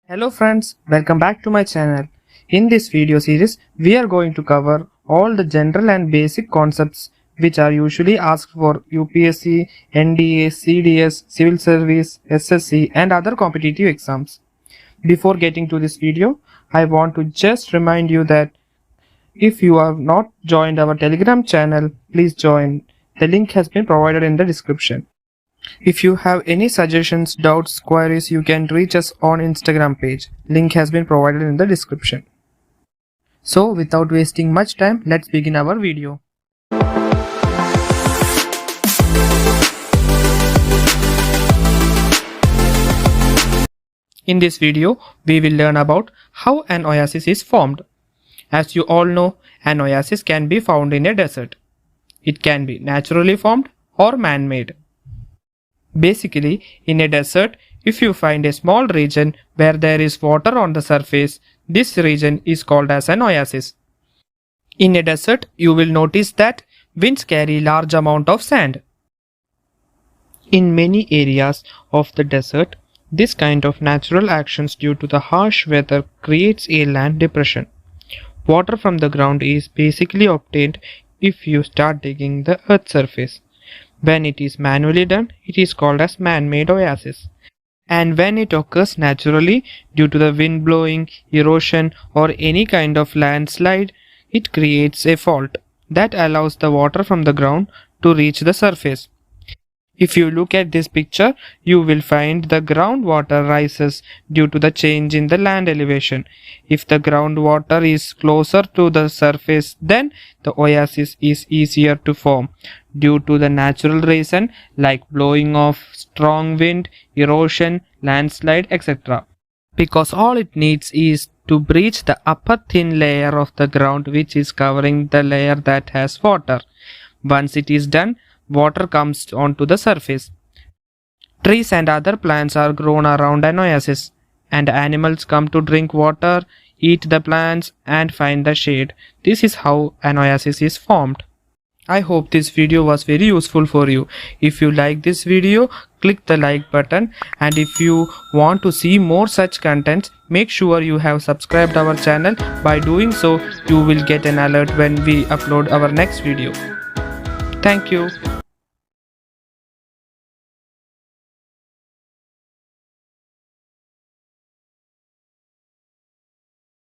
Hello friends, welcome back to my channel. In this video series, we are going to cover all the general and basic concepts which are usually asked for UPSC, NDA, CDS, Civil Service, SSC and other competitive exams. Before getting to this video, I want to just remind you that if you have not joined our Telegram channel, please join. The link has been provided in the description. If you have any suggestions, doubts, queries, you can reach us on Instagram page. Link has been provided in the description. So without wasting much time, let's begin our video. In this video, we will learn about how an oasis is formed. As you all know, an oasis can be found in a desert. It can be naturally formed or man-made. Basically, in a desert, if you find a small region where there is water on the surface, this region is called as an oasis. In a desert, you will notice that winds carry large amount of sand. In many areas of the desert, this kind of natural actions due to the harsh weather creates a land depression. Water from the ground is basically obtained if you start digging the earth's surface. When it is manually done, it is called as man-made oasis. And when it occurs naturally due to the wind blowing, erosion or any kind of landslide, it creates a fault that allows the water from the ground to reach the surface. If you look at this picture, you will find the groundwater rises due to the change in the land elevation. If the groundwater is closer to the surface, then the oasis is easier to form due to the natural reason like blowing of strong wind, erosion, landslide, etc. Because all it needs is to breach the upper thin layer of the ground which is covering the layer that has water. Once it is done, water comes onto the surface. Trees and other plants are grown around an oasis, and animals come to drink water, eat the plants, and find the shade. This is how an oasis is formed. I hope this video was very useful for you. If you like this video, click the like button, and if you want to see more such contents, make sure you have subscribed our channel. By doing so, you will get an alert when we upload our next video. Thank you.